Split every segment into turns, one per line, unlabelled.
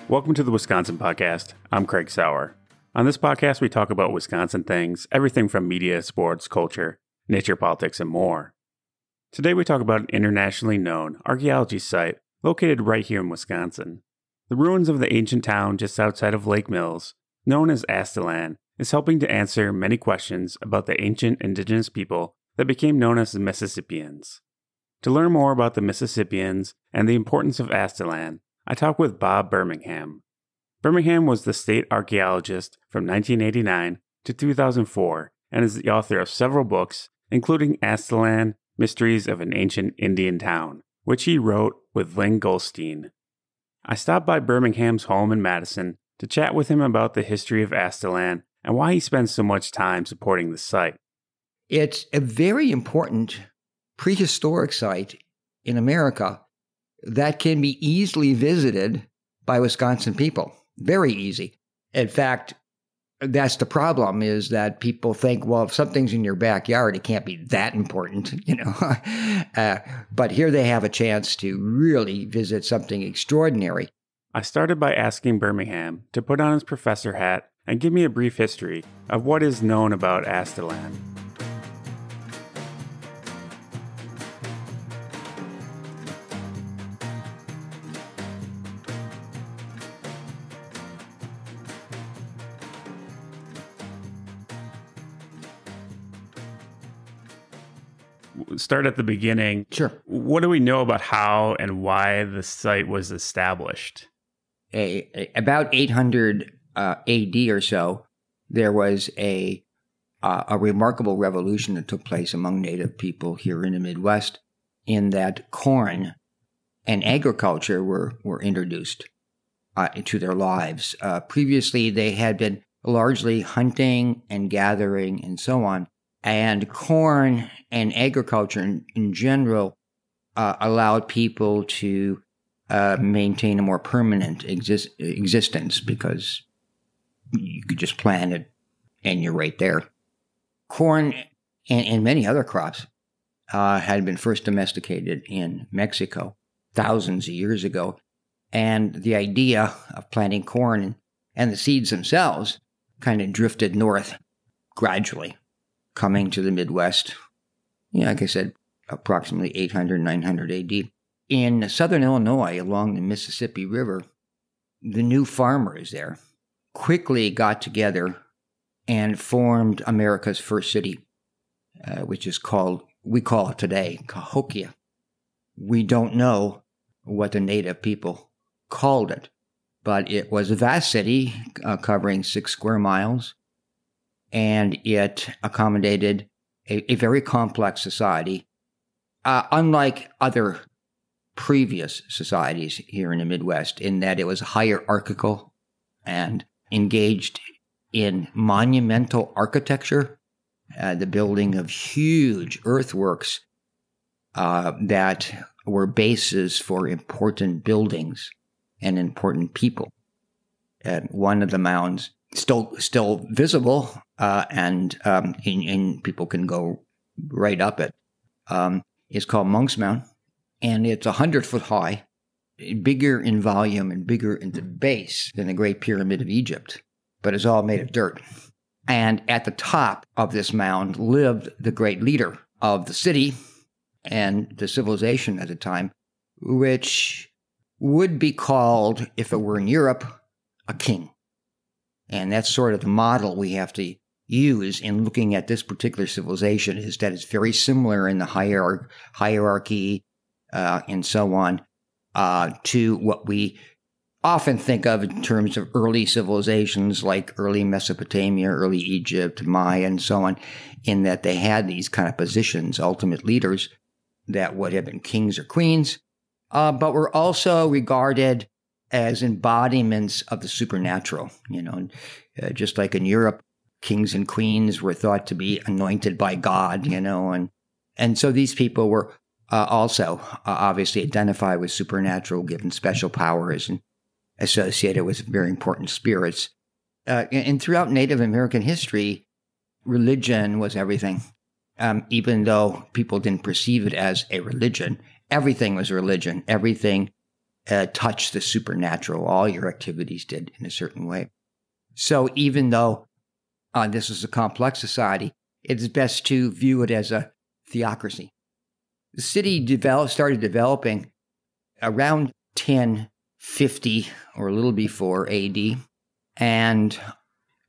Welcome to the Wisconsin Podcast. I'm Craig Sauer. On this podcast, we talk about Wisconsin things, everything from media, sports, culture, nature, politics, and more. Today, we talk about an internationally known archaeology site located right here in Wisconsin. The ruins of the ancient town just outside of Lake Mills, known as Aztalan, is helping to answer many questions about the ancient indigenous people that became known as the Mississippians. To learn more about the Mississippians and the importance of Aztalan, I talked with Bob Birmingham. Birmingham was the state archaeologist from 1989 to 2004 and is the author of several books, including Aztalan, Mysteries of an Ancient Indian Town, which he wrote with Lynn Goldstein. I stopped by Birmingham's home in Madison to chat with him about the history of Aztalan and why he spends so much time supporting the site.
It's a very important prehistoric site in America that can be easily visited by Wisconsin people. Very easy. In fact, that's the problem, is that people think, well, if something's in your backyard, it can't be that important, but here they have a chance to really visit something extraordinary.
I started by asking Birmingham to put on his professor hat and give me a brief history of what is known about Aztalan. Start at the beginning.
Sure.
What do we know about how and why the site was established?
About 800 AD or so, there was a remarkable revolution that took place among Native people here in the Midwest, in that corn and agriculture were introduced into their lives. Previously, they had been largely hunting and gathering and so on. And corn and agriculture in general allowed people to maintain a more permanent existence, because you could just plant it and you're right there. Corn and many other crops had been first domesticated in Mexico thousands of years ago. And the idea of planting corn and the seeds themselves kind of drifted north gradually, coming to the Midwest, like I said, approximately 800, 900 AD. In southern Illinois, along the Mississippi River, the new farmers there quickly got together and formed America's first city, which is we call it today, Cahokia. We don't know what the native people called it, but it was a vast city covering 6 square miles. And it accommodated a very complex society, unlike other previous societies here in the Midwest, in that it was hierarchical and engaged in monumental architecture, the building of huge earthworks that were bases for important buildings and important people. And one of the mounds, still visible, and people can go right up it, is called Monk's Mound, and it's 100-foot high, bigger in volume and bigger in the base than the Great Pyramid of Egypt, but it's all made of dirt. And at the top of this mound lived the great leader of the city and the civilization at the time, which would be called, if it were in Europe, a king. And that's sort of the model we have to use in looking at this particular civilization, is that it's very similar in the hierarchy and so on to what we often think of in terms of early civilizations like early Mesopotamia, early Egypt, Maya, and so on, in that they had these kind of positions, ultimate leaders that would have been kings or queens, but were also regarded as embodiments of the supernatural. Just like in Europe, kings and queens were thought to be anointed by God, and so these people were also obviously identified with supernatural, given special powers, and associated with very important spirits. And throughout Native American history, religion was everything. Even though people didn't perceive it as a religion, everything was religion. Everything touch the supernatural. All your activities did in a certain way. So even though this is a complex society, it's best to view it as a theocracy. The city started developing around 1050 or a little before AD, and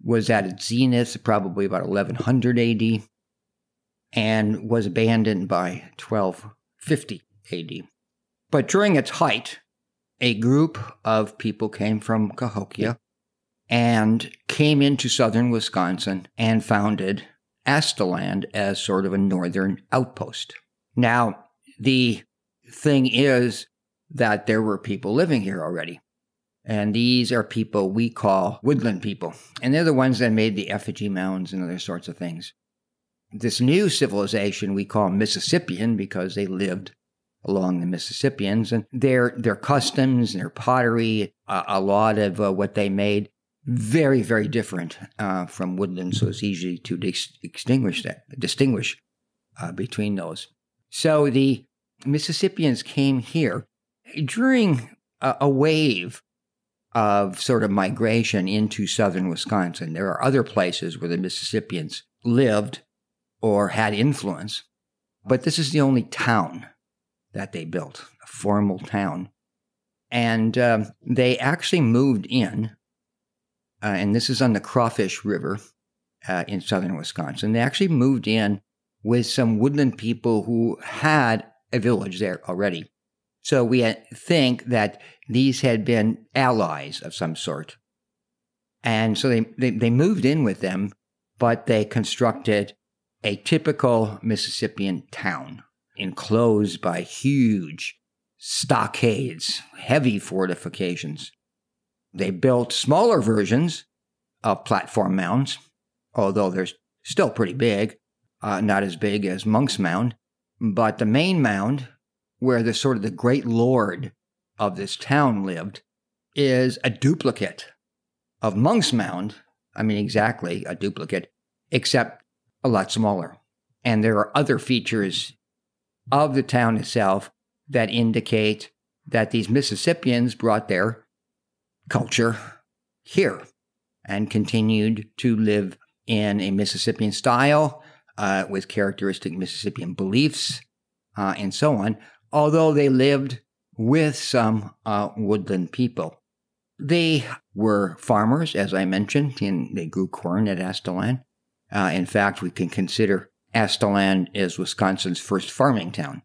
was at its zenith probably about 1100 AD, and was abandoned by 1250 AD. But during its height, a group of people came from Cahokia and came into southern Wisconsin and founded Aztalan as sort of a northern outpost. Now, the thing is that there were people living here already. And these are people we call woodland people. And they're the ones that made the effigy mounds and other sorts of things. This new civilization we call Mississippian because they lived along the Mississippians. And their customs, their pottery, a lot of what they made, very, very different from woodland. So it's easy to distinguish between those. So the Mississippians came here during a wave of sort of migration into southern Wisconsin. There are other places where the Mississippians lived or had influence, but this is the only town that they built, a formal town. And they actually moved in, and this is on the Crawfish River in southern Wisconsin. They actually moved in with some woodland people who had a village there already. So we think that these had been allies of some sort. And so they moved in with them, but they constructed a typical Mississippian town enclosed by huge stockades, heavy fortifications. They built smaller versions of platform mounds, although they're still pretty big, not as big as Monk's Mound. But the main mound, where the sort of the great lord of this town lived, is a duplicate of Monk's Mound. I mean, exactly a duplicate, except a lot smaller. And there are other features of the town itself that indicate that these Mississippians brought their culture here and continued to live in a Mississippian style with characteristic Mississippian beliefs and so on, although they lived with some woodland people. They were farmers, as I mentioned, and they grew corn at Aztalan. In fact, we can consider Aztalan as Wisconsin's first farming town.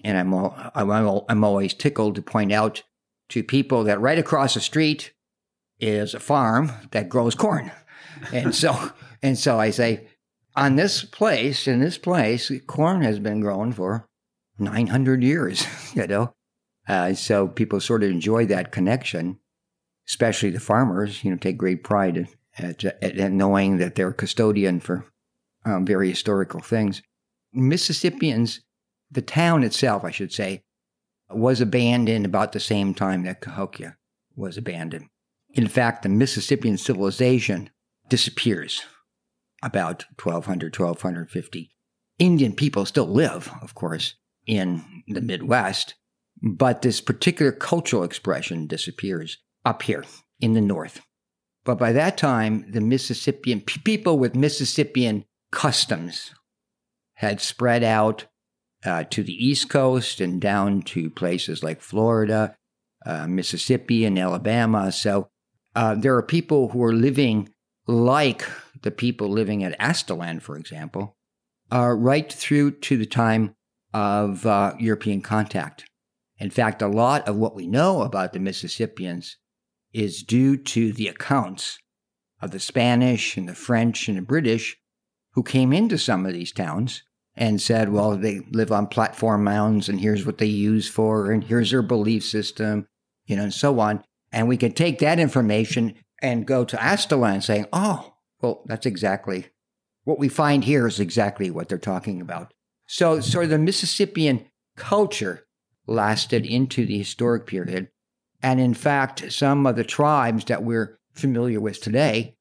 And I'm always tickled to point out to people that right across the street is a farm that grows corn. And so I say, in this place, corn has been grown for 900 years, So people sort of enjoy that connection, especially the farmers, take great pride at knowing that they're custodian for very historical things. Mississippians, the town itself, I should say, was abandoned about the same time that Cahokia was abandoned. In fact, the Mississippian civilization disappears about 1250. Indian people still live, of course, in the Midwest, but this particular cultural expression disappears up here in the North. But by that time, the Mississippian people with Mississippian customs had spread out to the East Coast and down to places like Florida, Mississippi, and Alabama. So there are people who are living like the people living at Aztalan, for example, right through to the time of European contact. In fact, a lot of what we know about the Mississippians is due to the accounts of the Spanish and the French and the British who came into some of these towns and said, well, they live on platform mounds and here's what they use for and here's their belief system, and so on. And we can take that information and go to Aztalan saying, oh, well, that's exactly what we find here is exactly what they're talking about. So the Mississippian culture lasted into the historic period. And in fact, some of the tribes that we're familiar with today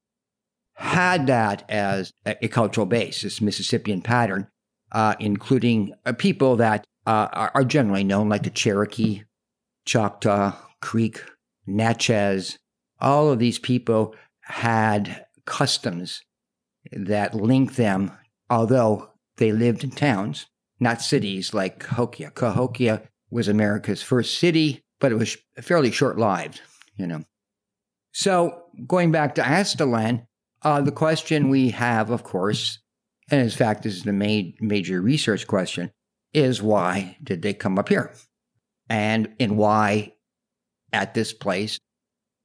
had that as a cultural base, this Mississippian pattern, including people that are generally known like the Cherokee, Choctaw, Creek, Natchez, all of these people had customs that linked them, although they lived in towns, not cities like Cahokia. Cahokia was America's first city, but it was fairly short-lived, So going back to Aztalan, the question we have, of course, and in fact this is the major research question, is why did they come up here? And why at this place?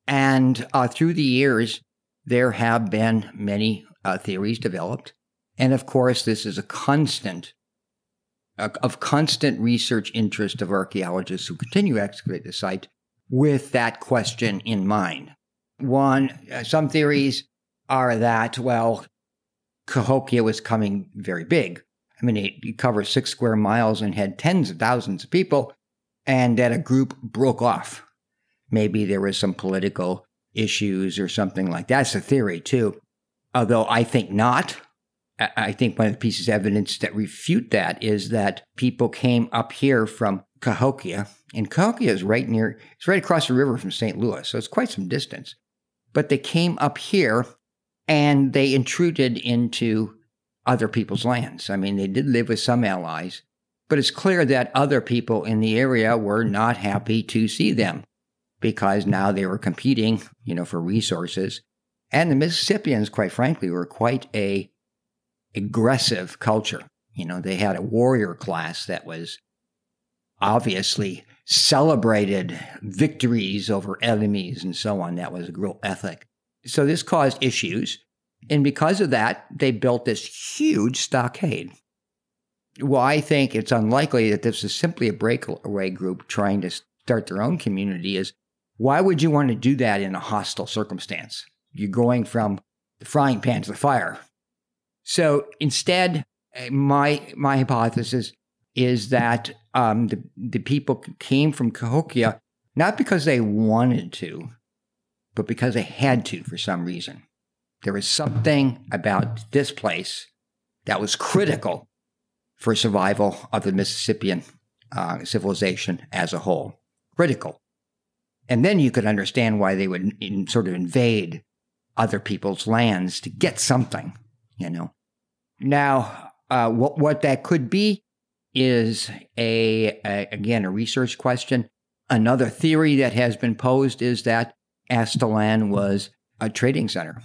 And through the years, there have been many theories developed. And of course, this is a constant research interest of archaeologists who continue to excavate the site with that question in mind. Some theories are that, Cahokia was coming very big. I mean, it covered 6 square miles and had tens of thousands of people, and that a group broke off. Maybe there was some political issues or something like that. That's a theory, too. Although I think not. I think one of the pieces of evidence that refute that is that people came up here from Cahokia, and Cahokia is it's right across the river from St. Louis, so it's quite some distance. But they came up here, and they intruded into other people's lands. I mean, they did live with some allies, but it's clear that other people in the area were not happy to see them because now they were competing, for resources. And the Mississippians, quite frankly, were quite a aggressive culture. They had a warrior class that was obviously celebrated victories over enemies and so on. That was a real ethic. So this caused issues. And because of that, they built this huge stockade. Well, I think it's unlikely that this is simply a breakaway group trying to start their own community. Why would you want to do that in a hostile circumstance? You're going from the frying pan to the fire. So instead, my hypothesis is that the people came from Cahokia not because they wanted to, but because they had to for some reason. There was something about this place that was critical for survival of the Mississippian civilization as a whole. Critical. And then you could understand why they would sort of invade other people's lands to get something, Now, what that could be is again, a research question. Another theory that has been posed is that Aztalan was a trading center,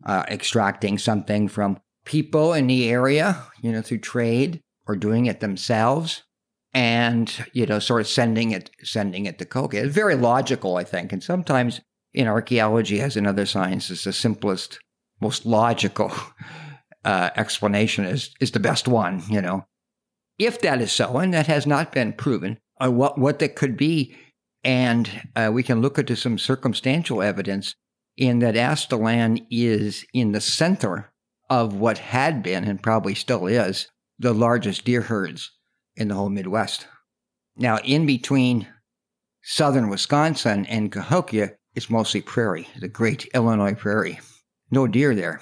extracting something from people in the area, through trade or doing it themselves, and sort of sending it to Cahokia. It's very logical, I think, and sometimes in archaeology, as in other sciences, the simplest, most logical explanation is the best one. If that is so, and that has not been proven, what that could be, and we can look into some circumstantial evidence in that Aztalan is in the center of what had been, and probably still is, the largest deer herds in the whole Midwest. Now, in between southern Wisconsin and Cahokia, it's mostly prairie, the great Illinois prairie. No deer there.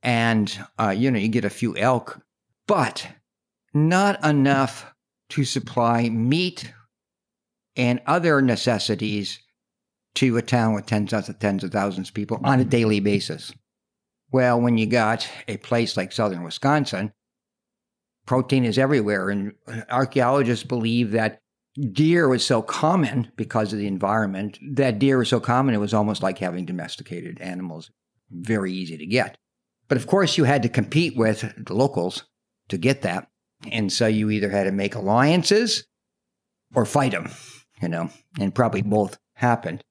And, you get a few elk, but not enough to supply meat and other necessities to a town with tens of thousands of people on a daily basis. Well, when you got a place like southern Wisconsin, protein is everywhere, and archaeologists believe that deer was so common because of the environment, that deer was so common it was almost like having domesticated animals, very easy to get. But of course, you had to compete with the locals to get that, and so you either had to make alliances or fight them, and probably both happened.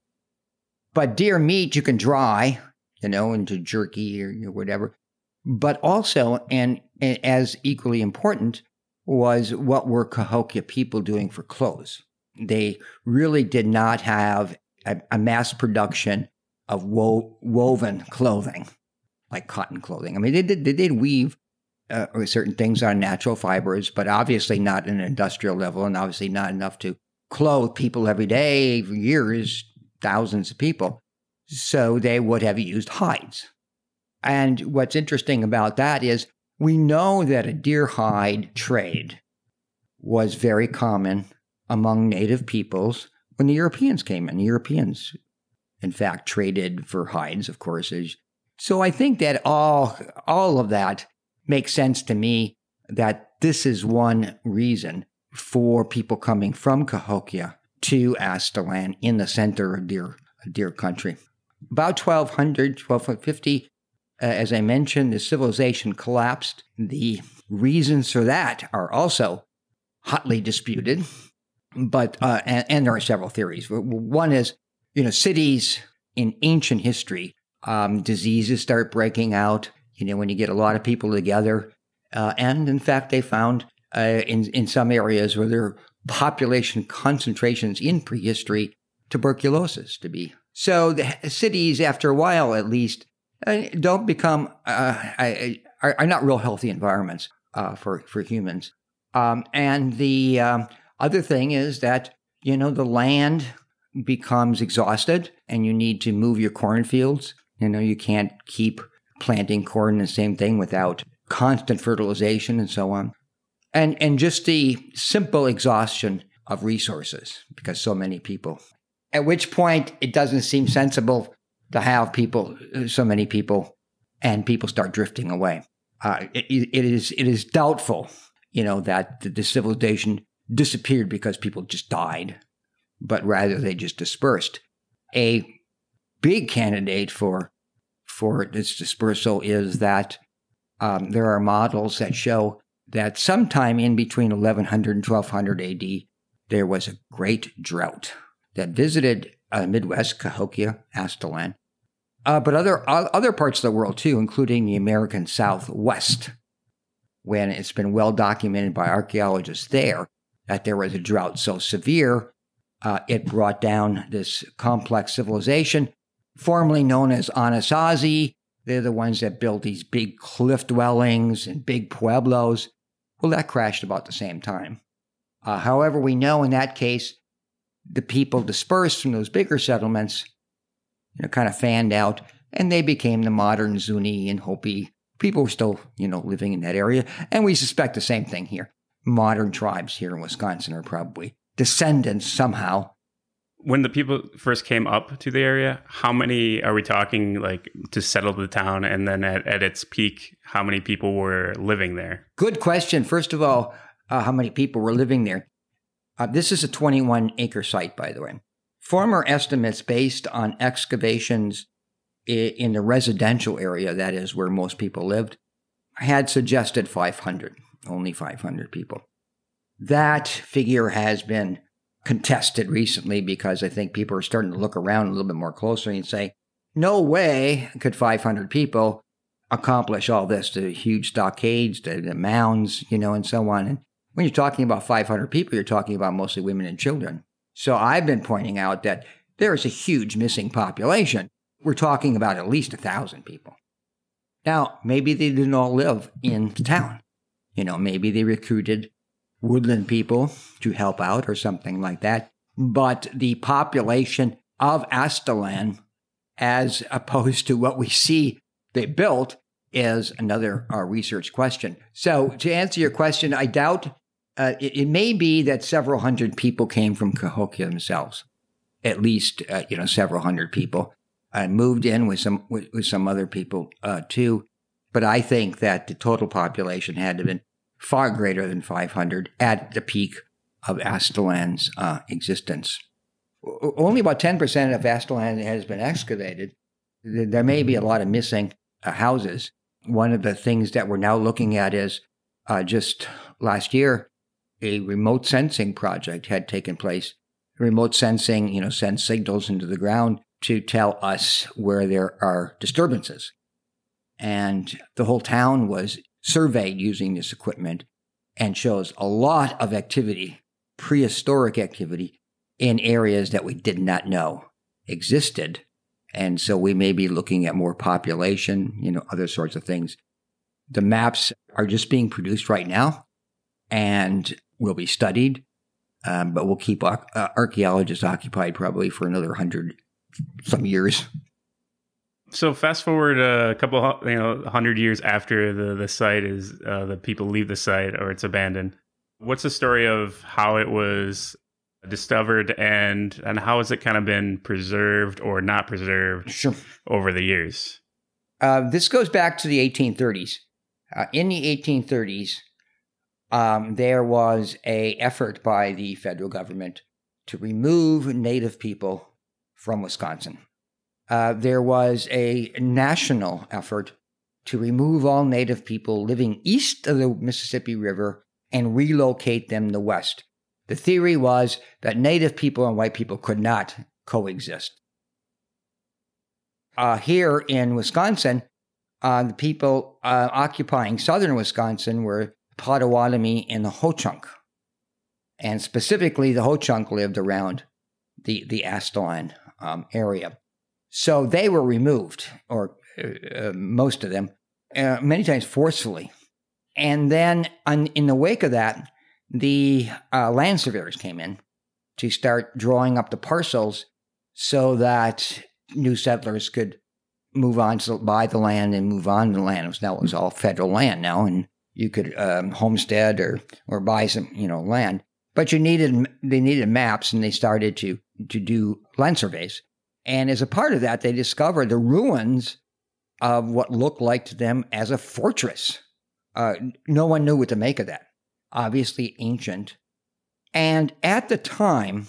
But deer meat you can dry, into jerky or whatever. But also, and as equally important, was what were Cahokia people doing for clothes. They really did not have a mass production of woven clothing, like cotton clothing. I mean, they did weave certain things on natural fibers, but obviously not at an industrial level, and obviously not enough to clothe people every day for years, thousands of people. So they would have used hides. And what's interesting about that is we know that a deer hide trade was very common among native peoples when the Europeans came in. The Europeans, in fact, traded for hides, of course. So I think that all of that makes sense to me, that this is one reason for people coming from Cahokia to Aztalan in the center of Deer Country. About 1250, as I mentioned, the civilization collapsed. The reasons for that are also hotly disputed, but and there are several theories. One is, cities in ancient history, diseases start breaking out, when you get a lot of people together. And in fact, they found in some areas where there are population concentrations in prehistory, tuberculosis to be. So the cities, after a while at least, don't become, are not real healthy environments for humans. And the other thing is that, the land becomes exhausted and you need to move your cornfields. You can't keep planting corn, the same thing, without constant fertilization and so on. And just the simple exhaustion of resources, because so many people. At which point it doesn't seem sensible to have so many people, and people start drifting away. It is doubtful, that the civilization disappeared because people just died, but rather they just dispersed. A big candidate for this dispersal is that there are models that show that sometime in between 1100 and 1200 AD, there was a great drought that visited Midwest, Cahokia, Aztalan, but other parts of the world too, including the American Southwest, when it's been well documented by archaeologists there that there was a drought so severe, it brought down this complex civilization, formerly known as Anasazi. They're the ones that built these big cliff dwellings and big pueblos. Well, that crashed about the same time. However, we know in that case, the people dispersed from those bigger settlements, kind of fanned out, and they became the modern Zuni and Hopi. People were still, living in that area. And we suspect the same thing here. Modern tribes here in Wisconsin are probably descendants somehow.
When the people first came up to the area, how many are we talking, to settle the town? And then at its peak, how many people were living there?
Good question. First of all, how many people were living there? This is a 21-acre site, by the way. Former estimates based on excavations in the residential area, that is where most people lived, had suggested 500, only 500 people. That figure has been contested recently because I think people are starting to look around a little bit more closely and say, no way could 500 people accomplish all this, the huge stockades, the mounds, and so on. And when you're talking about 500 people, you're talking about mostly women and children. So I've been pointing out that there is a huge missing population. We're talking about at least 1,000 people. Now, maybe they didn't all live in the town. Maybe they recruited woodland people to help out or something like that. But the population of Aztalan, as opposed to what we see they built, is another research question. So to answer your question, I doubt it may be that several hundred people came from Cahokia themselves, at least several hundred people, moved in with some other people too. But I think that the total population had to have been far greater than 500 at the peak of Aztalan's existence. Only about 10% of Aztalan has been excavated. There may be a lot of missing houses. One of the things that we're now looking at is just last year, a remote sensing project had taken place. Remote sensing, sends signals into the ground to tell us where there are disturbances. And the whole town was surveyed using this equipment and shows a lot of activity, prehistoric activity, in areas that we did not know existed. And so we may be looking at more population, other sorts of things. The maps are just being produced right now and will be studied, but we'll keep archaeologists occupied probably for another 100-some years.
So fast forward a couple, 100 years after the site is, the people leave the site or it's abandoned. What's the story of how it was discovered, and how has it kind of been preserved or not preserved over the years?
This goes back to the 1830s. In the 1830s, there was an effort by the federal government to remove Native people from Wisconsin. There was a national effort to remove all Native people living east of the Mississippi River and relocate them to west. The theory was that Native people and white people could not coexist. Here in Wisconsin, the people occupying southern Wisconsin were Potawatomi and the Ho-Chunk. And specifically, the Ho-Chunk lived around the Aztalan area. So they were removed, or most of them, many times forcefully. And then in the wake of that, the land surveyors came in to start drawing up the parcels so that new settlers could move on to buy the land and move on to the land. It was all federal land now, and you could homestead or buy some land. But they needed maps, and they started to do land surveys. And as a part of that, they discovered the ruins of what looked like to them as a fortress. No one knew what to make of that. Obviously ancient. And at the time,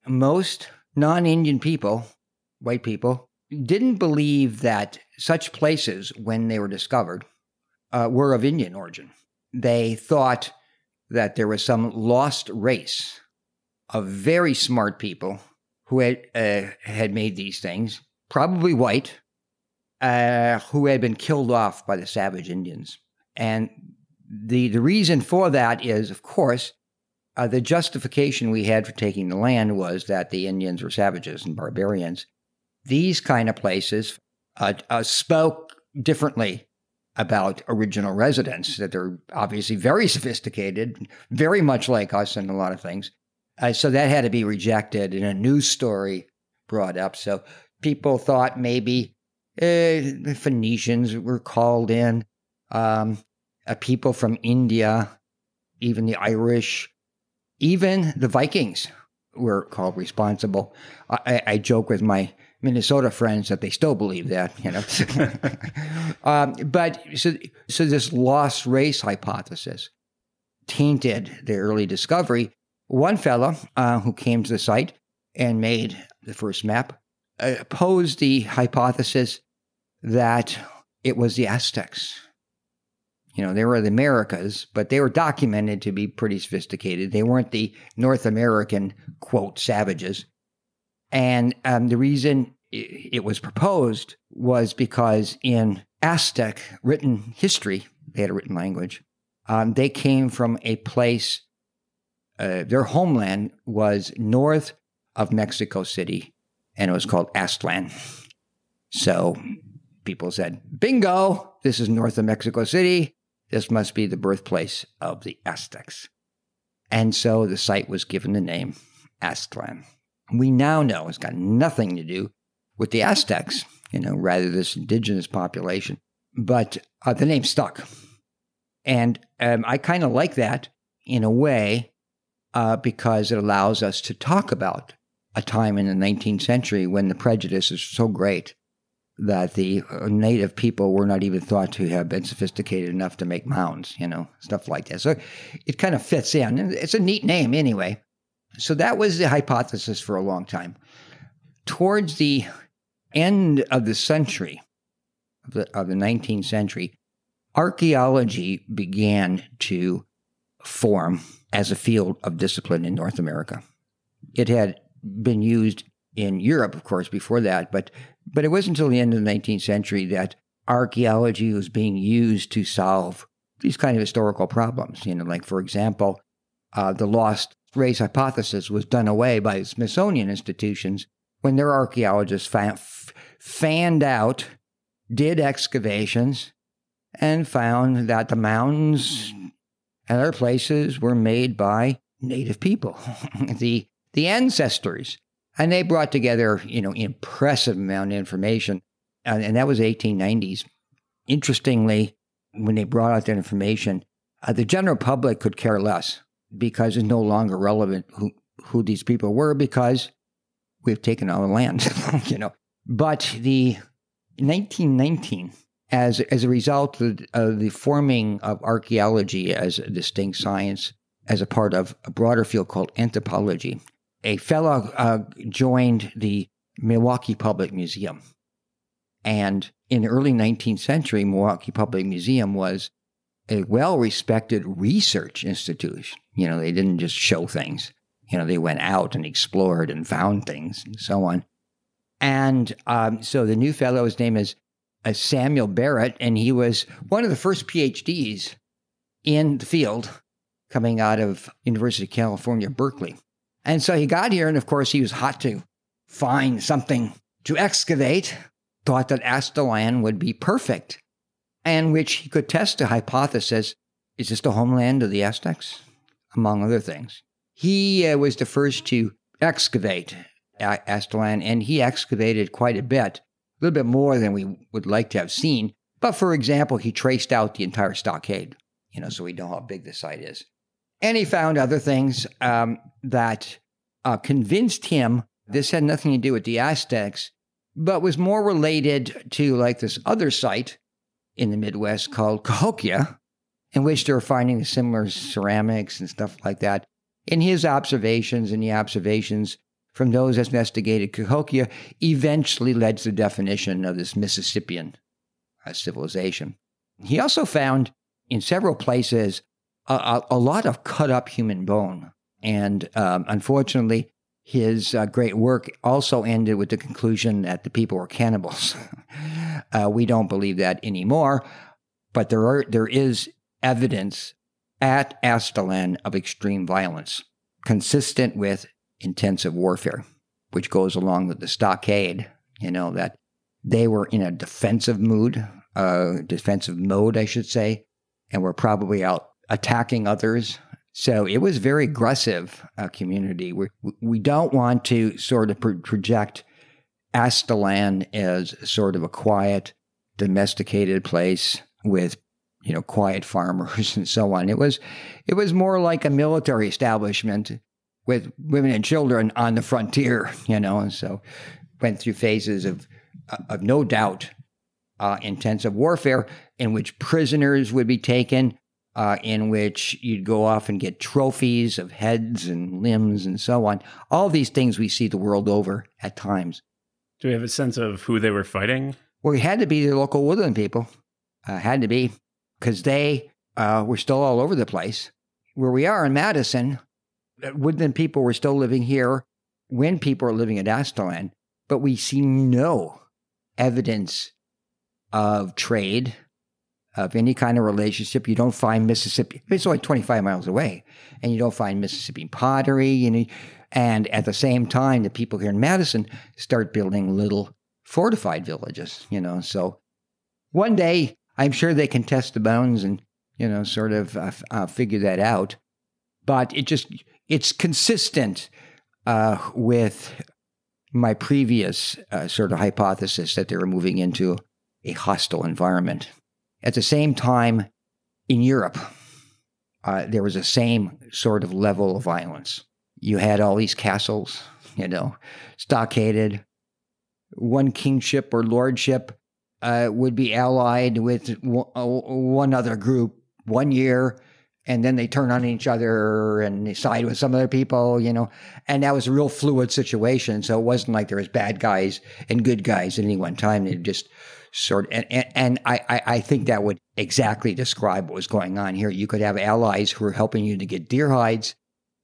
most non-Indian people, white people, didn't believe that such places, when they were discovered, were of Indian origin. They thought that there was some lost race of very smart people who had made these things, probably white, who had been killed off by the savage Indians. And the reason for that is, of course, the justification we had for taking the land was that the Indians were savages and barbarians. These kind of places spoke differently about original residents, that they're obviously very sophisticated, very much like us in a lot of things. So that had to be rejected, and a news story brought up. So people thought maybe the Phoenicians were called in, people from India, even the Irish, even the Vikings were called responsible. I joke with my Minnesota friends that they still believe that, but so this lost race hypothesis tainted the early discovery. One fellow who came to the site and made the first map posed the hypothesis that it was the Aztecs. They were the Americas, but they were documented to be pretty sophisticated. They weren't the North American, quote, savages. And the reason it was proposed was because in Aztec written history, they had a written language, they came from a place, their homeland was north of Mexico City, and it was called Aztalan. So people said, bingo, this is north of Mexico City. This must be the birthplace of the Aztecs. And so the site was given the name Aztalan. We now know it's got nothing to do with the Aztecs, rather this indigenous population. But the name stuck. And I kind of like that in a way because it allows us to talk about a time in the 19th century when the prejudice is so great that the native people were not even thought to have been sophisticated enough to make mounds, stuff like that. So it kind of fits in. It's a neat name anyway. So that was the hypothesis for a long time. Towards the end of the century, of the 19th century, archaeology began to form as a field of discipline in North America. It had been used in Europe, of course, before that, but it wasn't until the end of the 19th century that archaeology was being used to solve these kind of historical problems. Like, for example, the lost race hypothesis was done away by Smithsonian institutions when their archaeologists fanned out, did excavations, and found that the mountains and other places were made by native people, the ancestors. And they brought together, impressive amount of information. And that was 1890s. Interestingly, when they brought out that information, the general public could care less because it's no longer relevant who these people were because we've taken all the land, But the 1919, as a result of the forming of archaeology as a distinct science, as a part of a broader field called anthropology, a fellow joined the Milwaukee Public Museum. And in the early 19th century, Milwaukee Public Museum was a well-respected research institution. They didn't just show things. They went out and explored and found things and so on. And so the new fellow, his name is Samuel Barrett, and he was one of the first PhDs in the field coming out of University of California, Berkeley. And so he got here, and of course he was hot to find something to excavate, thought that Aztalan would be perfect, and which he could test the hypothesis, is this the homeland of the Aztecs? Among other things. He was the first to excavate Aztalan, and he excavated quite a bit, a little bit more than we would like to have seen. But for example, he traced out the entire stockade, so we know how big the site is. And he found other things that convinced him this had nothing to do with the Aztecs, but was more related to like this other site in the Midwest called Cahokia, in which they were finding similar ceramics and stuff like that. In his observations and the observations from those that investigated Cahokia eventually led to the definition of this Mississippian civilization. He also found in several places a lot of cut up human bone. And unfortunately, his great work also ended with the conclusion that the people were cannibals. We don't believe that anymore, but there is evidence at Aztalan of extreme violence, consistent with intensive warfare, which goes along with the stockade, that they were in a defensive mode, I should say, and were probably out attacking others. So it was very aggressive community. We don't want to sort of project Aztalan as sort of a quiet, domesticated place with, quiet farmers and so on. It was more like a military establishment with women and children on the frontier, and so went through phases of no doubt intensive warfare in which prisoners would be taken, in which you'd go off and get trophies of heads and limbs and so on. All these things we see the world over at times.
Do we have a sense of who they were fighting?
Well, it had to be the local woodland people. Had to be, because they were still all over the place. Where we are in Madison, woodland people were still living here when people were living at Aztalan, but we see no evidence of trade, of any kind of relationship. You don't find Mississippi. It's only 25 miles away, and you don't find Mississippi pottery. And at the same time, the people here in Madison start building little fortified villages, So one day, I'm sure they can test the bones and, sort of figure that out. But it's consistent with my previous sort of hypothesis that they were moving into a hostile environment. At the same time, in Europe, there was the same sort of level of violence. You had all these castles, stockaded. One kingship or lordship would be allied with one other group 1 year, and then they turn on each other and they side with some other people, and that was a real fluid situation. So it wasn't like there was bad guys and good guys at any one time. They just sort of, and I think that would exactly describe what was going on here. You could have allies who are helping you to get deer hides,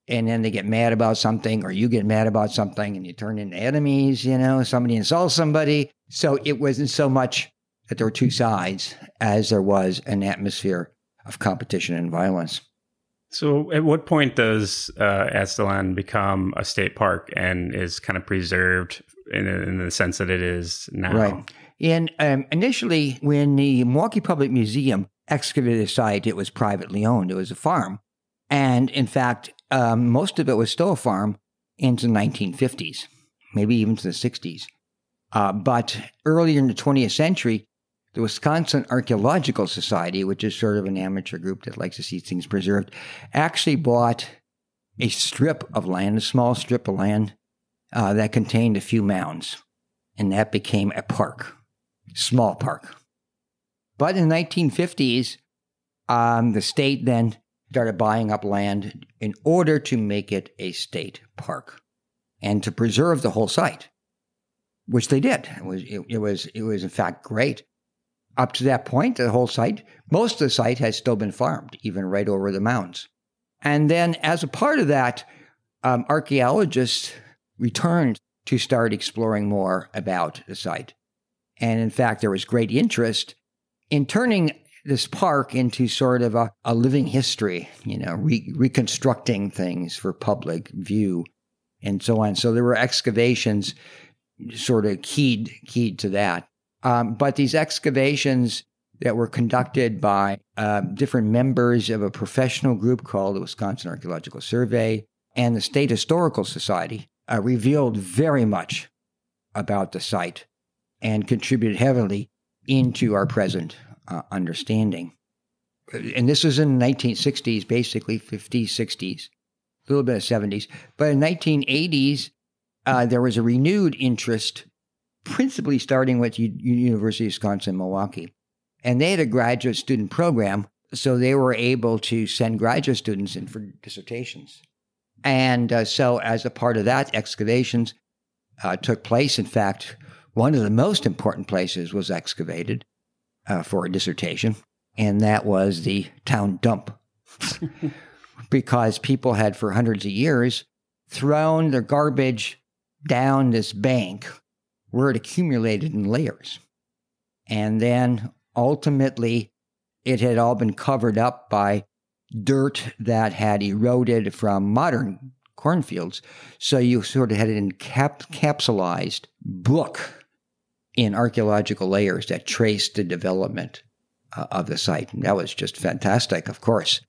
and then they get mad about something, or you get mad about something, and you turn into enemies, somebody insults somebody. So it wasn't so much that there were two sides as there was an atmosphere of competition and violence.
So at what point does Aztalan become a state park and is kind of preserved in the sense that it is now?
Right. Initially, when the Milwaukee Public Museum excavated the site, it was privately owned. It was a farm. And in fact, most of it was still a farm into the 1950s, maybe even to the 60s. But earlier in the 20th century, the Wisconsin Archaeological Society, which is sort of an amateur group that likes to see things preserved, actually bought a strip of land, a small strip of land that contained a few mounds. And that became a park, small park. But in the 1950s, the state then started buying up land in order to make it a state park and to preserve the whole site, which they did. It was in fact great. Up to that point, the whole site, most of the site has still been farmed, even right over the mounds. And then as a part of that, archaeologists returned to start exploring more about the site. And in fact, there was great interest in turning this park into sort of a living history, reconstructing things for public view and so on. So there were excavations sort of keyed to that. But these excavations that were conducted by different members of a professional group called the Wisconsin Archaeological Survey and the State Historical Society revealed very much about the site and contributed heavily into our present understanding. And this was in the 1960s, basically 50s, 60s, a little bit of 70s. But in the 1980s, there was a renewed interest, principally starting with University of Wisconsin-Milwaukee. And they had a graduate student program, so they were able to send graduate students in for dissertations. And so as a part of that, excavations took place. In fact, one of the most important places was excavated for a dissertation, and that was the town dump. Because people had for hundreds of years thrown their garbage down this bank where it accumulated in layers. And then ultimately it had all been covered up by dirt that had eroded from modern cornfields. So you sort of had an encapsulized book in archaeological layers that traced the development of the site. And that was just fantastic, of course,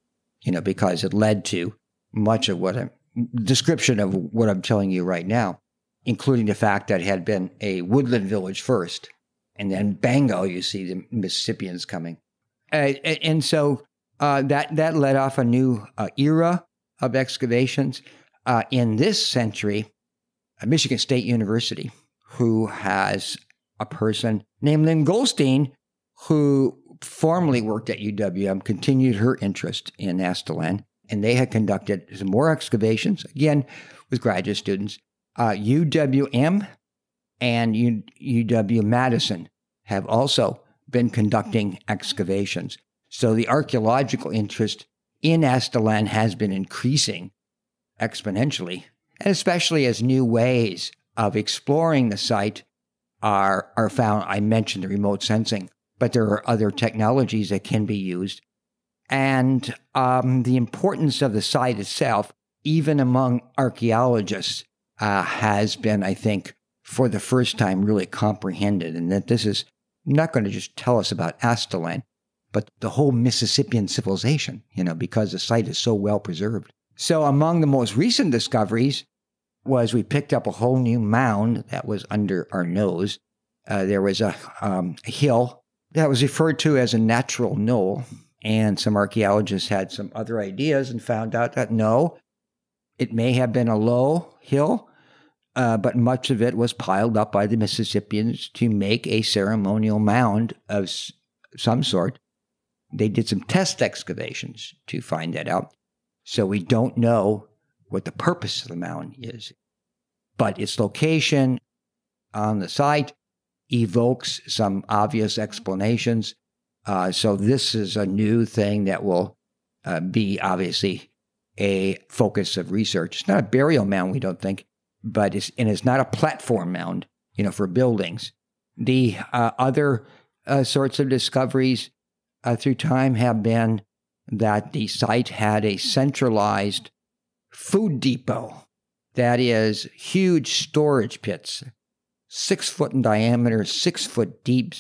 because it led to much of description of what I'm telling you right now, including the fact that it had been a woodland village first, and then bango, you see the Mississippians coming. And so that led off a new era of excavations. In this century, Michigan State University, who has a person named Lynn Goldstein, who formerly worked at UWM, continued her interest in Aztalan, and they had conducted some more excavations, again, with graduate students. UWM and UW-Madison have also been conducting excavations. So the archaeological interest in Aztalan has been increasing exponentially, and especially as new ways of exploring the site are found. I mentioned the remote sensing, but there are other technologies that can be used. And the importance of the site itself, even among archaeologists, has been, I think, for the first time really comprehended, and that this is not going to just tell us about Aztalan, but the whole Mississippian civilization, because the site is so well preserved. So among the most recent discoveries was we picked up a whole new mound that was under our nose. There was a hill that was referred to as a natural knoll, and some archaeologists had some other ideas and found out that no, it may have been a low hill, but much of it was piled up by the Mississippians to make a ceremonial mound of some sort. They did some test excavations to find that out. So we don't know what the purpose of the mound is. But its location on the site evokes some obvious explanations. So this is a new thing that will be obviously a focus of research. It's not a burial mound, we don't think, but it's not a platform mound, for buildings. The other sorts of discoveries through time have been that the site had a centralized food depot. That is, huge storage pits, 6 foot in diameter, 6 foot deep,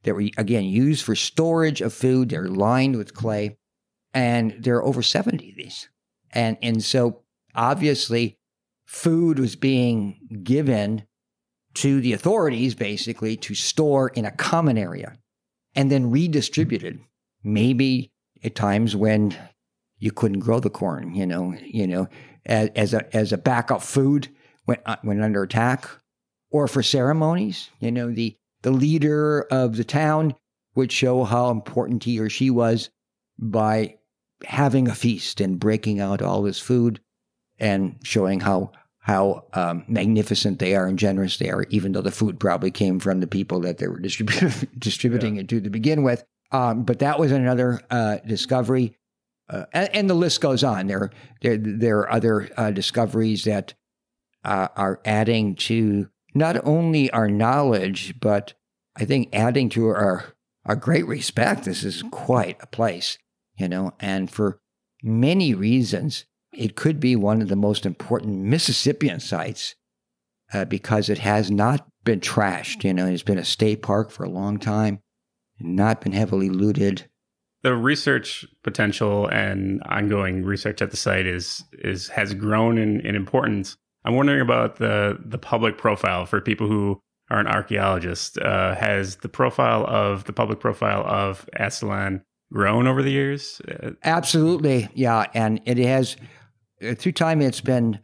that were, again, used for storage of food. They're lined with clay, and there are over 70 of these. And so, obviously, food was being given to the authorities, basically, to store in a common area, and then redistributed, maybe at times when you couldn't grow the corn, as a backup food when under attack, or for ceremonies. The leader of the town would show how important he or she was by having a feast and breaking out all this food and showing how magnificent they are and generous they are, even though the food probably came from the people that they were distributing it to begin with. But that was another discovery. And the list goes on. There are other discoveries that are adding to not only our knowledge, but I think adding to our great respect. This is quite a place, and for many reasons, it could be one of the most important Mississippian sites because it has not been trashed. It's been a state park for a long time, not been heavily looted.
The research potential and ongoing research at the site has grown in importance. I'm wondering about the public profile for people who are an archaeologist. Has the public profile of Aztalan grown over the years?
Absolutely, yeah. And it has, through time, it's been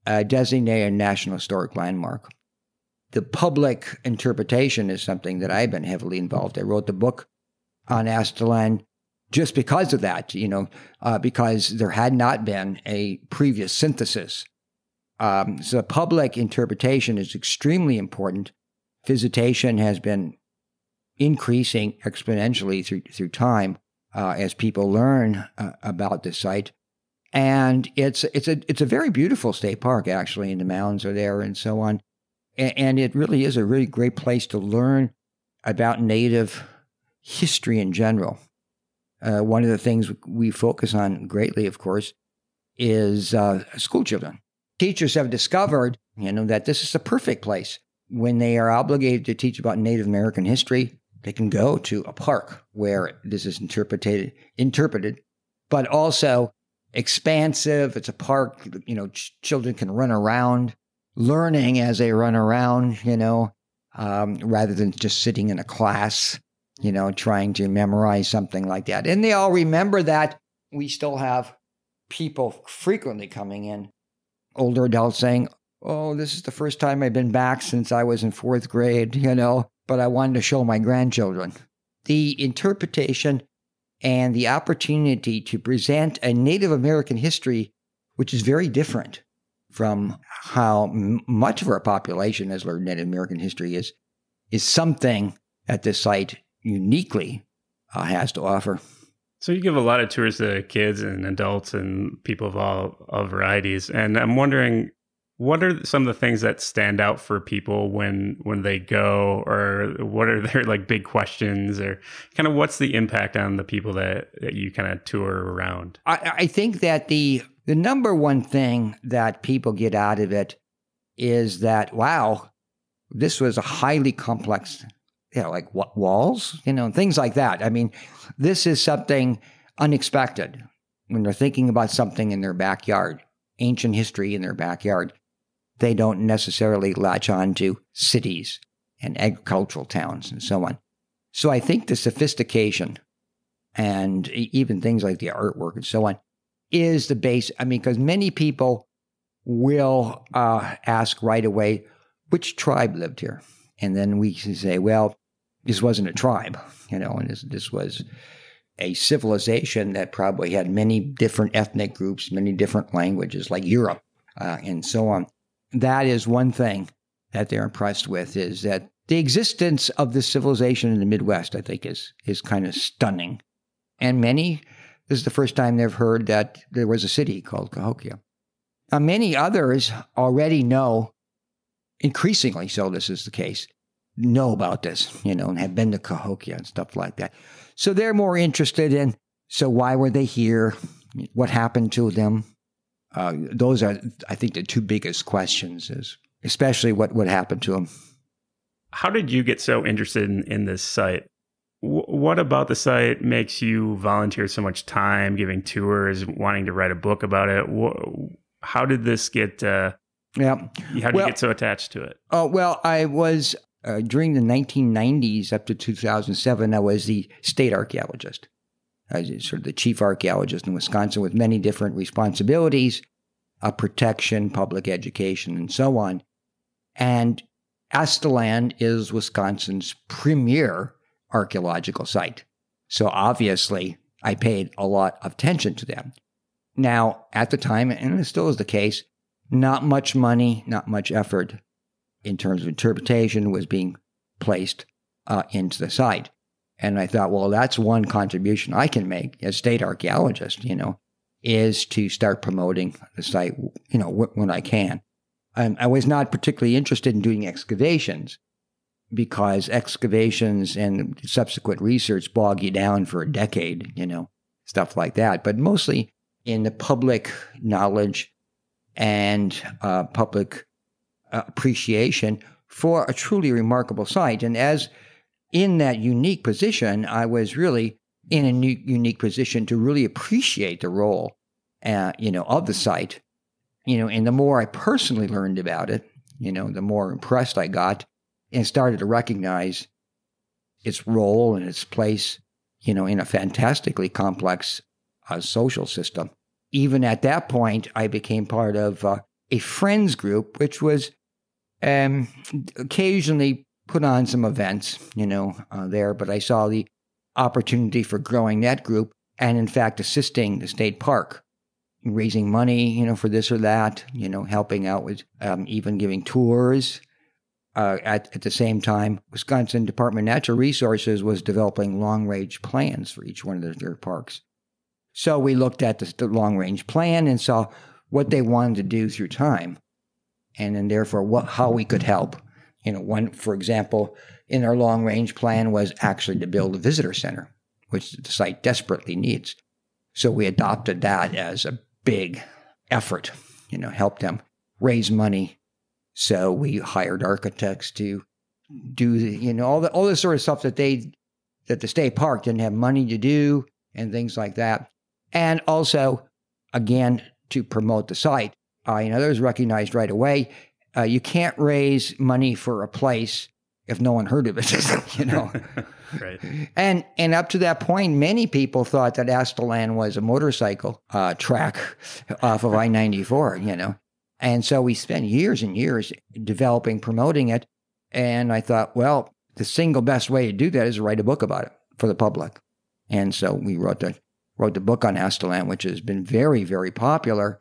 designated a National Historic Landmark. The public interpretation is something that I've been heavily involved. I wrote the book on Aztalan just because of that, because there had not been a previous synthesis. So public interpretation is extremely important. Visitation has been increasing exponentially through time as people learn about the site. And it's a very beautiful state park, actually, and the mountains are there and so on. And it really is a really great place to learn about Native history in general. One of the things we focus on greatly, of course, is school children. Teachers have discovered, that this is the perfect place. When they are obligated to teach about Native American history, they can go to a park where this is interpreted, but also expansive. It's a park, children can run around, learning as they run around, rather than just sitting in a class, trying to memorize something like that. And they all remember that. We still have people frequently coming in, older adults saying, "Oh, this is the first time I've been back since I was in 4th grade, but I wanted to show my grandchildren." The interpretation and the opportunity to present a Native American history, which is very different from how much of our population has learned Native American history, is something that this site uniquely has to offer.
So you give a lot of tours to kids and adults and people of all varieties. And I'm wondering, what are some of the things that stand out for people when they go, or what are their big questions, or kind of what's the impact on the people that you kind of tour around?
I think that the number one thing that people get out of it is that, wow, this was a highly complex, like walls, things like that. I mean, this is something unexpected when they're thinking about something in their backyard, ancient history in their backyard. They don't necessarily latch on to cities and agricultural towns and so on. So I think the sophistication and even things like the artwork and so on is the base. I mean, because many people will ask right away, which tribe lived here? And then we can say, well, this wasn't a tribe, and this was a civilization that probably had many different ethnic groups, many different languages, like Europe and so on. That is one thing that they're impressed with, is that the existence of this civilization in the Midwest, I think, is kind of stunning. And many, this is the first time they've heard that there was a city called Cahokia. Now, many others already know, increasingly so this is the case, know about this, and have been to Cahokia and stuff like that. So they're more interested in, so why were they here? What happened to them? Those are, I think, the two biggest questions, is especially what happened to them.
How did you get so interested in this site? What about the site makes you volunteer so much time, giving tours, wanting to write a book about it? How did this get, how did you get so attached to it?
Well, I was, during the 1990s up to 2007, I was the state archaeologist. I was sort of the chief archaeologist in Wisconsin with many different responsibilities. protection, public education, and so on. And Aztalan is Wisconsin's premier archaeological site. So obviously, I paid a lot of attention to them. Now, at the time, and it still is the case, not much money, not much effort in terms of interpretation was being placed into the site. And I thought, well, that's one contribution I can make as state archaeologist, is to start promoting the site, when I can. I was not particularly interested in doing excavations because excavations and subsequent research bog you down for a decade, stuff like that. But mostly in the public knowledge and public appreciation for a truly remarkable site. And as in that unique position, I was really in a unique position to really appreciate the role, of the site. And the more I personally learned about it, the more impressed I got and started to recognize its role and its place, in a fantastically complex social system. Even at that point, I became part of a friends group, which was occasionally put on some events, there, but I saw the opportunity for growing that group and, in fact, assisting the state park, raising money, for this or that, helping out with even giving tours. At the same time, Wisconsin Department of Natural Resources was developing long-range plans for each one of their parks. So we looked at the long-range plan and saw what they wanted to do through time, and then therefore how we could help. One, for example, in their long-range plan was actually to build a visitor center, which the site desperately needs. So we adopted that as a big effort, help them raise money. So we hired architects to do, all the sort of stuff that the state park didn't have money to do and things like that. And also, again, to promote the site. That was recognized right away. You can't raise money for a place if no one heard of it,
Right.
And up to that point, many people thought that Aztalan was a motorcycle track off of I-94, And so we spent years and years developing, promoting it. And I thought, well, the single best way to do that is to write a book about it for the public. And so we wrote the book on Aztalan, which has been very, very popular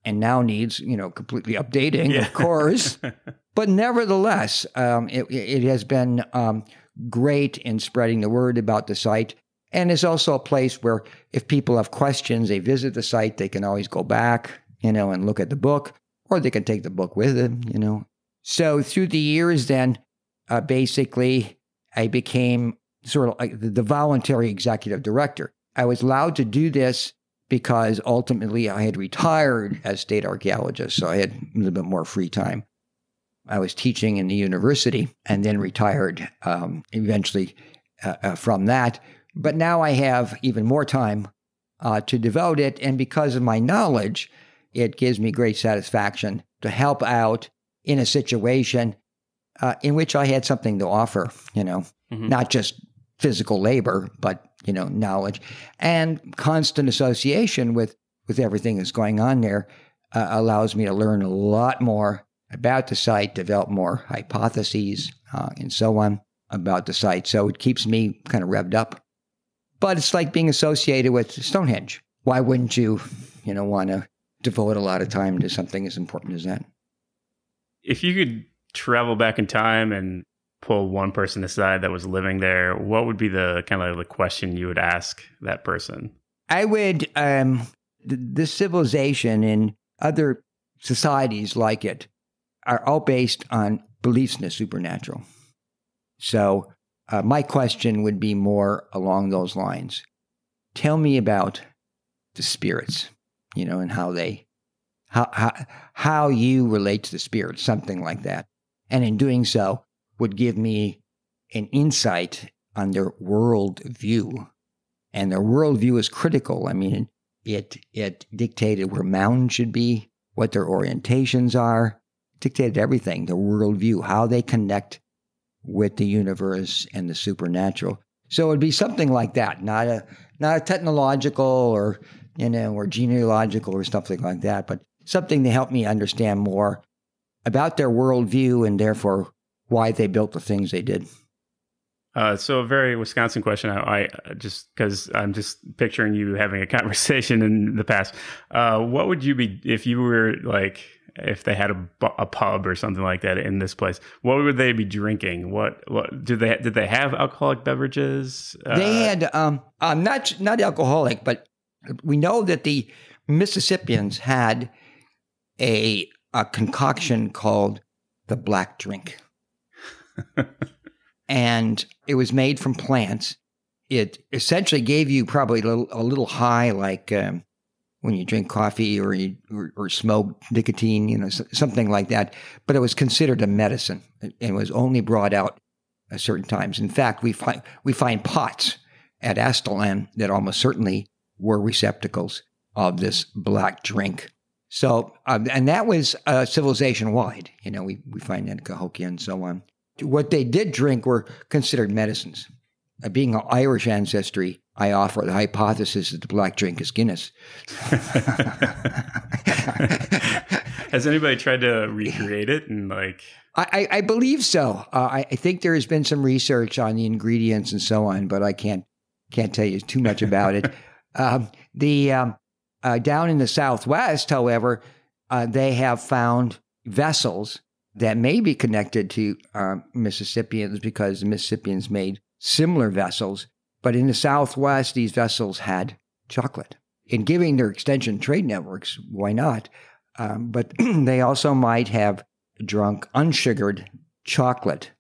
and now needs, completely updating, of course. But nevertheless, it has been great in spreading the word about the site. And it's also a place where if people have questions, they visit the site, they can always go back, and look at the book, or they can take the book with them, So through the years then, basically, I became sort of like the voluntary executive director. I was allowed to do this because ultimately I had retired as state archaeologist, so I had a little bit more free time. I was teaching in the university and then retired eventually from that. But now I have even more time to devote it. And because of my knowledge, it gives me great satisfaction to help out in a situation in which I had something to offer, not just physical labor, but, knowledge and constant association with everything that's going on there allows me to learn a lot more about the site, develop more hypotheses, and so on about the site. So it keeps me kind of revved up. But it's like being associated with Stonehenge. Why wouldn't you, want to devote a lot of time to something as important as that?
If you could travel back in time and pull one person aside that was living there, what would be the kind of the question you would ask that person?
I would, this civilization and other societies like it are all based on beliefs in the supernatural. So my question would be more along those lines. Tell me about the spirits, and how you relate to the spirits, something like that. And in doing so, would give me an insight on their world view. And their world view is critical. I mean, it dictated where mountains should be, what their orientations are, dictated everything, the world view, how they connect with the universe and the supernatural. So it would be something like that, not a technological or, or genealogical or something like that, but something to help me understand more about their worldview and therefore why they built the things they did.
So a very Wisconsin question. I just because I'm just picturing you having a conversation in the past. What would you be if you were like if they had a pub or something like that in this place? What would they be drinking? What did they have alcoholic beverages?
They had not alcoholic, but we know that the Mississippians had a concoction called the black drink. And it was made from plants. It essentially gave you probably a little high, like when you drink coffee or smoke nicotine, something like that. But it was considered a medicine and was only brought out at certain times. In fact, we find pots at Aztalan that almost certainly were receptacles of this black drink. So, and that was civilization wide. We find that in Cahokia and so on. What they did drink were considered medicines. Being of Irish ancestry, I offer the hypothesis that the black drink is Guinness.
Has anybody tried to recreate it? And
I believe so. I think there has been some research on the ingredients and so on, but I can't tell you too much about it. Down in the Southwest, however, they have found vessels that may be connected to Mississippians because the Mississippians made similar vessels. But in the Southwest, these vessels had chocolate. In giving their extension trade networks, why not? But they also might have drunk unsugared chocolate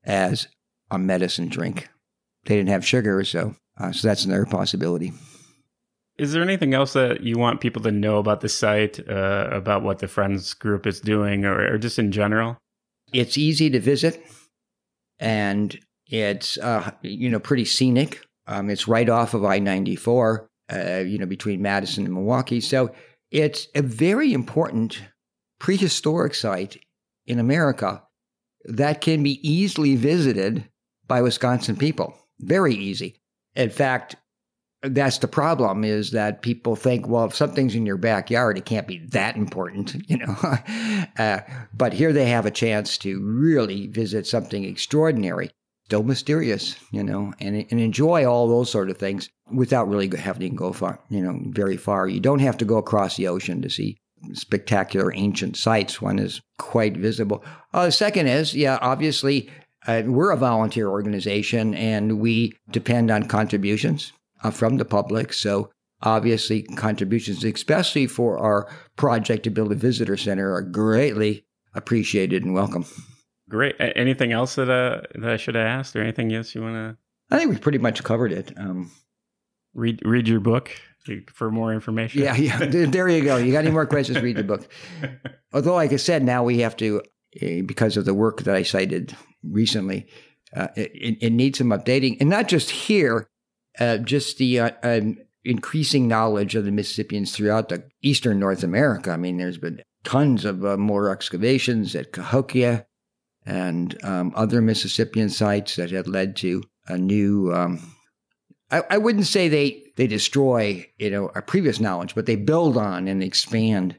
as a medicine drink. They didn't have sugar, so that's another possibility.
Is there anything else that you want people to know about the site, about what the Friends group is doing, or just in general?
It's easy to visit, and it's pretty scenic. It's right off of I-94, between Madison and Milwaukee. So it's a very important prehistoric site in America that can be easily visited by Wisconsin people. Very easy. In fact, that's the problem, is that people think, well, if something's in your backyard, it can't be that important, But here they have a chance to really visit something extraordinary, still mysterious, and enjoy all those sort of things without really having to go far, very far. You don't have to go across the ocean to see spectacular ancient sites. One is quite visible. The second is, obviously, we're a volunteer organization and we depend on contributions from the public. So obviously contributions, especially for our project to build a visitor center, are greatly appreciated and welcome.
Great. Anything else that I should have asked, or anything else you want to?
I think we've pretty much covered it.
Read your book for more information.
Yeah. There you go. You got any more questions? Read the book. Although, like I said, now we have to, because of the work that I cited recently, it needs some updating, and not just here. Just the increasing knowledge of the Mississippians throughout the eastern North America. I mean, there's been tons of more excavations at Cahokia and other Mississippian sites that have led to a new. I wouldn't say they destroy our previous knowledge, but they build on and expand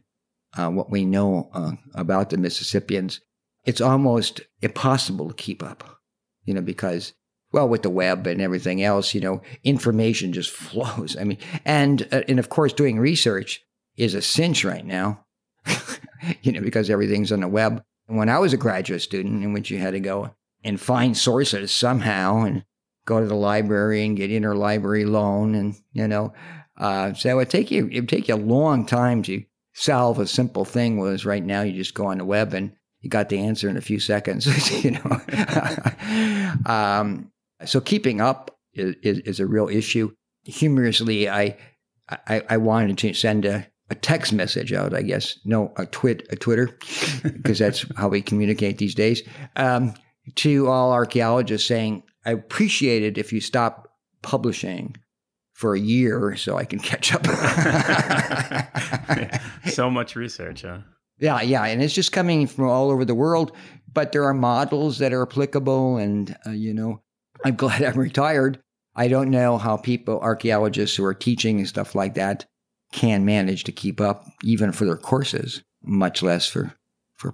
what we know about the Mississippians. It's almost impossible to keep up, because. Well, with the web and everything else, information just flows. I mean, and of course, doing research is a cinch right now, because everything's on the web. And when I was a graduate student, in which you had to go and find sources somehow and go to the library and get interlibrary loan, and so it'd take you a long time to solve a simple thing. Whereas right now, you just go on the web and you got the answer in a few seconds. So keeping up is a real issue. Humorously, I wanted to send a text message out, I guess. No, a Twitter, because that's how we communicate these days, to all archaeologists saying, I appreciate it if you stop publishing for a year so I can catch up.
So much research, huh?
Yeah. And it's just coming from all over the world, but there are models that are applicable, and, I'm glad I'm retired. I don't know how archaeologists who are teaching and stuff like that, can manage to keep up, even for their courses, much less for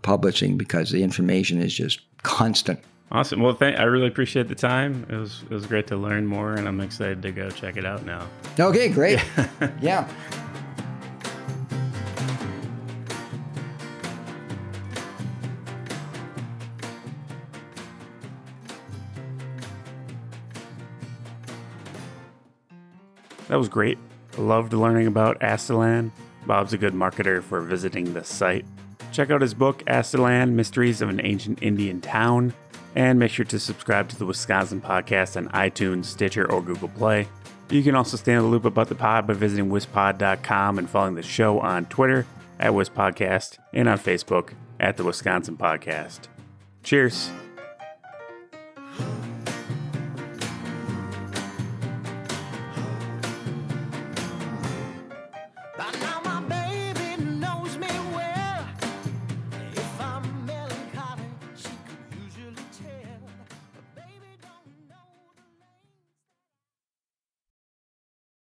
publishing, because the information is just constant.
Awesome. Well, I really appreciate the time. It was great to learn more, and I'm excited to go check it out now.
Okay, great. Yeah.
That was great. I loved learning about Aztalan. Bob's a good marketer for visiting the site. Check out his book, Aztalan, Mysteries of an Ancient Indian Town, and make sure to subscribe to the Wisconsin Podcast on iTunes, Stitcher, or Google Play. You can also stay in the loop about the pod by visiting wispod.com and following the show on Twitter @WisPodcast and on Facebook @The Wisconsin Podcast. Cheers.